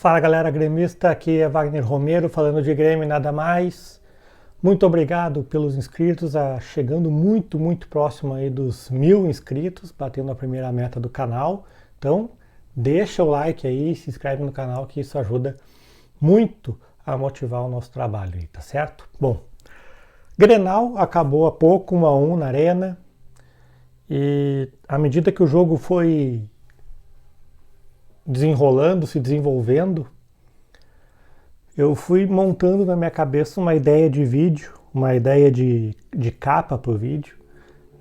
Fala galera gremista, aqui é Wagner Romero falando de Grêmio e nada mais. Muito obrigado pelos inscritos, chegando muito próximo aí dos 1000 inscritos, batendo a primeira meta do canal. Então deixa o like aí, se inscreve no canal que isso ajuda muito a motivar o nosso trabalho aí, tá certo? Bom, Grenal acabou há pouco, 1-1 na Arena, e à medida que o jogo foi desenrolando, se desenvolvendo, eu fui montando na minha cabeça uma ideia de vídeo, uma ideia de capa para o vídeo,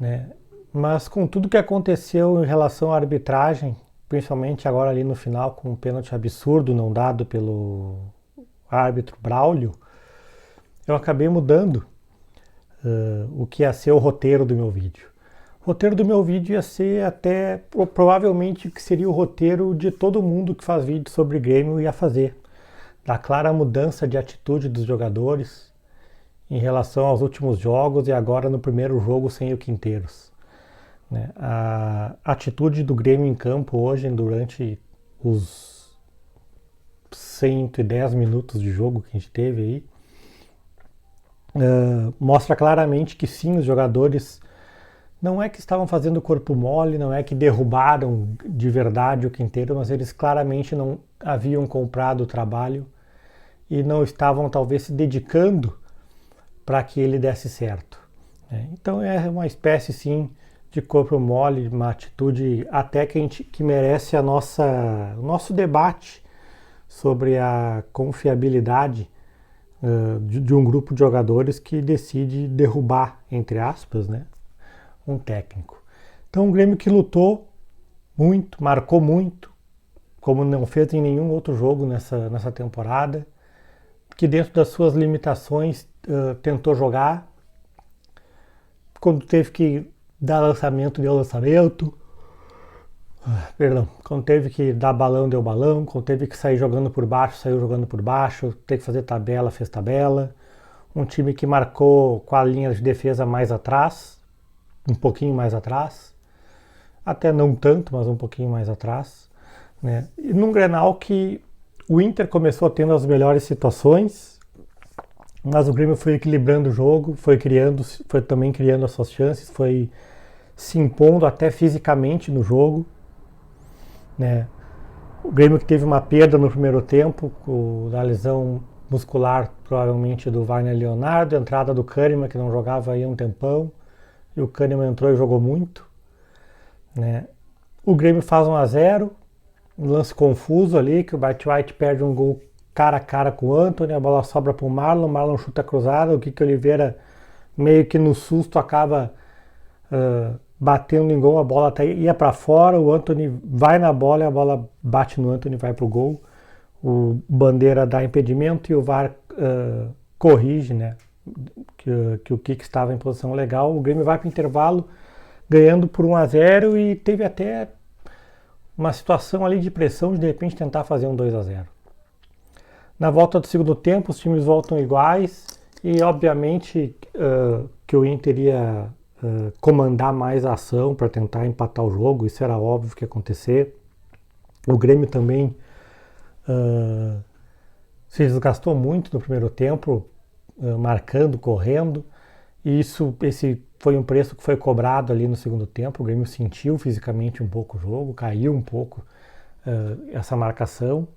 né? Mas com tudo que aconteceu em relação à arbitragem, principalmente agora ali no final com um pênalti absurdo não dado pelo árbitro Braulio, eu acabei mudando o que ia ser o roteiro do meu vídeo. O roteiro do meu vídeo ia ser até, provavelmente, que seria o roteiro de todo mundo que faz vídeo sobre Grêmio ia fazer. Da clara mudança de atitude dos jogadores em relação aos últimos jogos e agora no primeiro jogo sem o Quinteiros. Né? A atitude do Grêmio em campo hoje, durante os 110 minutos de jogo que a gente teve aí, mostra claramente que sim, os jogadores não é que estavam fazendo corpo mole, não é que derrubaram de verdade o Quinteiro, mas eles claramente não haviam comprado o trabalho e não estavam talvez se dedicando para que ele desse certo. Então é uma espécie sim de corpo mole, uma atitude até que merece o nosso debate sobre a confiabilidade de um grupo de jogadores que decide derrubar, entre aspas, né, um técnico. Então um Grêmio que lutou muito, marcou muito, como não fez em nenhum outro jogo nessa temporada, que dentro das suas limitações tentou jogar, quando teve que dar lançamento, deu lançamento, quando teve que dar balão, deu balão, quando teve que sair jogando por baixo, saiu jogando por baixo, teve que fazer tabela, fez tabela. Um time que marcou com a linha de defesa mais atrás, um pouquinho mais atrás, até não tanto, mas um pouquinho mais atrás, né? E num Grenal que o Inter começou tendo as melhores situações, mas o Grêmio foi equilibrando o jogo, foi também criando as suas chances, foi se impondo até fisicamente no jogo, né? O Grêmio que teve uma perda no primeiro tempo, da lesão muscular provavelmente do Wagner Leonardo, a entrada do Kahneman, que não jogava aí há um tempão, e o Kahneman entrou e jogou muito, né? O Grêmio faz 1-0, um lance confuso ali, que o White perde um gol cara a cara com o Antony, a bola sobra para o Marlon chuta cruzada, o Kiko Oliveira meio que no susto acaba batendo em gol, a bola até ia para fora, o Antony vai na bola e a bola bate no Antony e vai para o gol. O Bandeira dá impedimento e o VAR corrige, né? Que o Kiko estava em posição legal. O Grêmio vai para o intervalo ganhando por 1-0 e teve até uma situação ali de pressão de repente tentar fazer um 2-0. Na volta do segundo tempo os times voltam iguais e obviamente que o Inter ia comandar mais a ação para tentar empatar o jogo, isso era óbvio que ia acontecer. O Grêmio também se desgastou muito no primeiro tempo, marcando, correndo, e esse foi um preço que foi cobrado ali no segundo tempo. O Grêmio sentiu fisicamente um pouco o jogo, caiu um pouco essa marcação,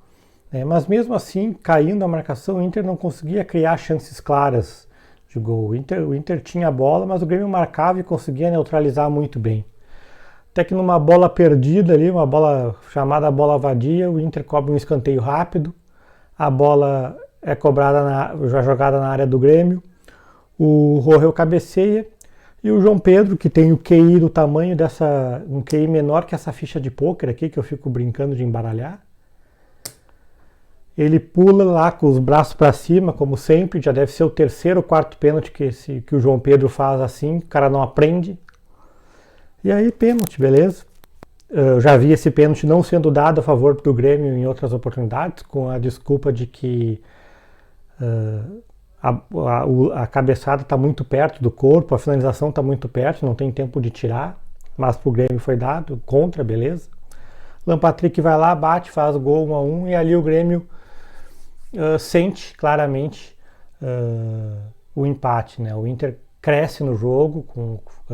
mas mesmo assim, caindo a marcação, o Inter não conseguia criar chances claras de gol. O Inter tinha a bola, mas o Grêmio marcava e conseguia neutralizar muito bem. Até que numa bola perdida ali, uma bola chamada bola vadia, o Inter cobra um escanteio rápido, a bola é cobrada, já jogada na área do Grêmio, o Rohel cabeceia e o João Pedro, que tem o QI do tamanho um QI menor que essa ficha de pôquer aqui, que eu fico brincando de embaralhar, ele pula lá com os braços para cima, como sempre, já deve ser o terceiro ou quarto pênalti que o João Pedro faz assim, o cara não aprende. E aí pênalti, beleza? Eu já vi esse pênalti não sendo dado a favor do Grêmio em outras oportunidades, com a desculpa de que a cabeçada está muito perto do corpo, a finalização está muito perto, não tem tempo de tirar, mas pro Grêmio foi dado, contra, beleza? Lampatrick vai lá, bate, faz o gol 1-1 e ali o Grêmio sente claramente o empate, né? O Inter cresce no jogo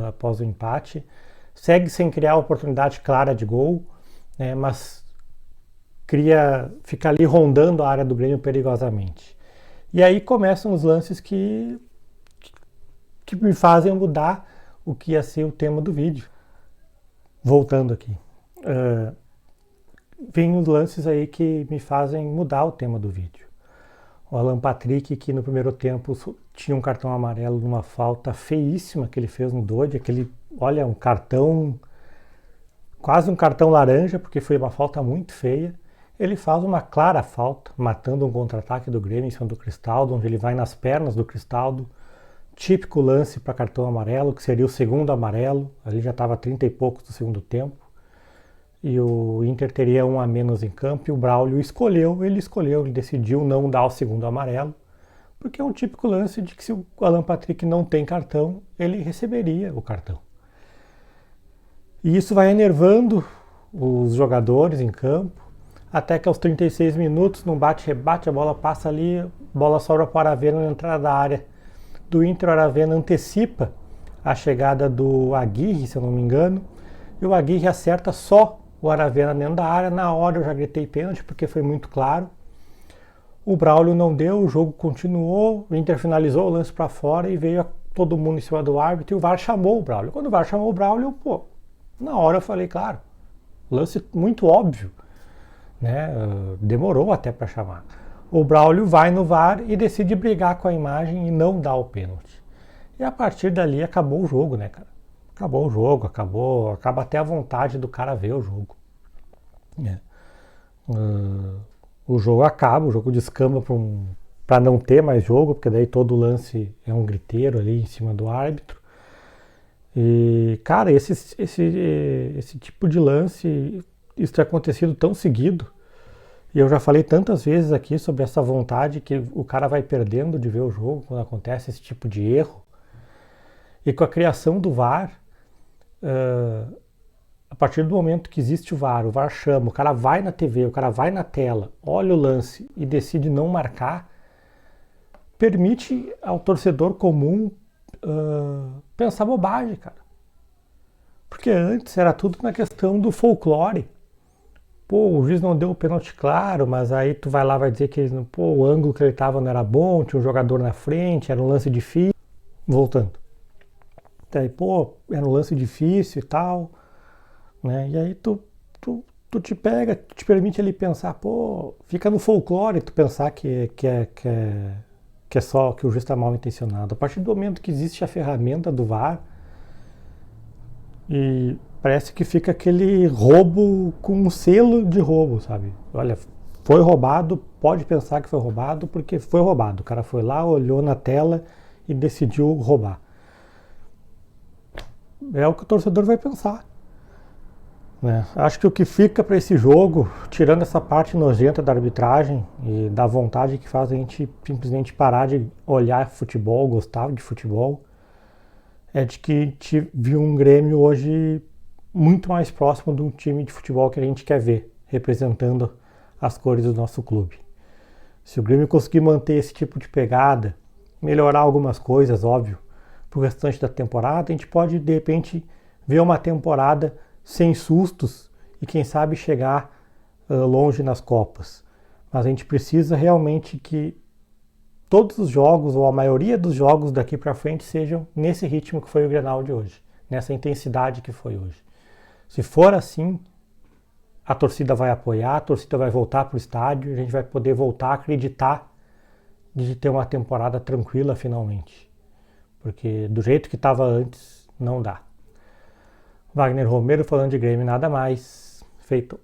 após o empate, segue sem criar oportunidade clara de gol, né? Mas fica ali rondando a área do Grêmio perigosamente. E aí começam os lances que me fazem mudar o que ia ser o tema do vídeo. Voltando aqui. Vem os lances aí que me fazem mudar o tema do vídeo. O Alan Patrick, que no primeiro tempo tinha um cartão amarelo numa falta feíssima que ele fez no Dodge, olha, um cartão, quase um cartão laranja, porque foi uma falta muito feia. Ele faz uma clara falta, matando um contra-ataque do Grêmio em cima do Cristaldo, onde ele vai nas pernas do Cristaldo. Típico lance para cartão amarelo, que seria o segundo amarelo. Ali já estava 30 e poucos do segundo tempo. E o Inter teria um a menos em campo. E o Braulio ele decidiu não dar o segundo amarelo. Porque é um típico lance de que se o Alan Patrick não tem cartão, ele receberia o cartão. E isso vai enervando os jogadores em campo. Até que aos 36 minutos, num bate-rebate, a bola passa ali, a bola sobra para o Aravena na entrada da área do Inter. O Aravena antecipa a chegada do Aguirre, se eu não me engano, e o Aguirre acerta só o Aravena dentro da área. Na hora eu já gritei pênalti, porque foi muito claro. O Braulio não deu, o jogo continuou, o Inter finalizou o lance para fora e veio todo mundo em cima do árbitro e o VAR chamou o Braulio. Quando o VAR chamou o Braulio, na hora eu falei, claro, lance muito óbvio, né? Demorou até para chamar. O Braulio vai no VAR e decide brigar com a imagem e não dar o pênalti. E a partir dali acabou o jogo, né, cara? Acabou o jogo, acaba até a vontade do cara ver o jogo. O jogo acaba, o jogo descamba para não ter mais jogo, porque daí todo lance é um griteiro ali em cima do árbitro. E, cara, esse tipo de lance, isso tem acontecido tão seguido. E eu já falei tantas vezes aqui sobre essa vontade que o cara vai perdendo de ver o jogo quando acontece esse tipo de erro. E com a criação do VAR, a partir do momento que existe o VAR chama, o cara vai na TV, o cara vai na tela, olha o lance e decide não marcar, permite ao torcedor comum pensar bobagem, cara. Porque antes era tudo na questão do folclore. O juiz não deu o pênalti claro, mas aí tu vai lá e vai dizer que o ângulo que ele estava não era bom, tinha um jogador na frente, era um lance difícil. Voltando. Daí, era um lance difícil e tal, né? E aí tu te pega, te permite ali pensar, fica no folclore tu pensar que é só que o juiz está mal intencionado. A partir do momento que existe a ferramenta do VAR, e parece que fica aquele roubo com um selo de roubo, sabe? Olha, foi roubado, pode pensar que foi roubado, porque foi roubado. O cara foi lá, olhou na tela e decidiu roubar. É o que o torcedor vai pensar, né? Acho que o que fica para esse jogo, tirando essa parte nojenta da arbitragem e da vontade que faz a gente simplesmente parar de olhar futebol, gostar de futebol, é de que a gente viu um Grêmio hoje muito mais próximo de um time de futebol que a gente quer ver, representando as cores do nosso clube. Se o Grêmio conseguir manter esse tipo de pegada, melhorar algumas coisas, óbvio, para o restante da temporada, a gente pode, de repente, ver uma temporada sem sustos e, quem sabe, chegar longe nas Copas. Mas a gente precisa realmente que todos os jogos, ou a maioria dos jogos daqui para frente, sejam nesse ritmo que foi o Grenal de hoje, nessa intensidade que foi hoje. Se for assim, a torcida vai apoiar, a torcida vai voltar para o estádio, a gente vai poder voltar a acreditar de ter uma temporada tranquila finalmente. Porque do jeito que estava antes, não dá. Wagner Romero falando de Grêmio, nada mais. Feito.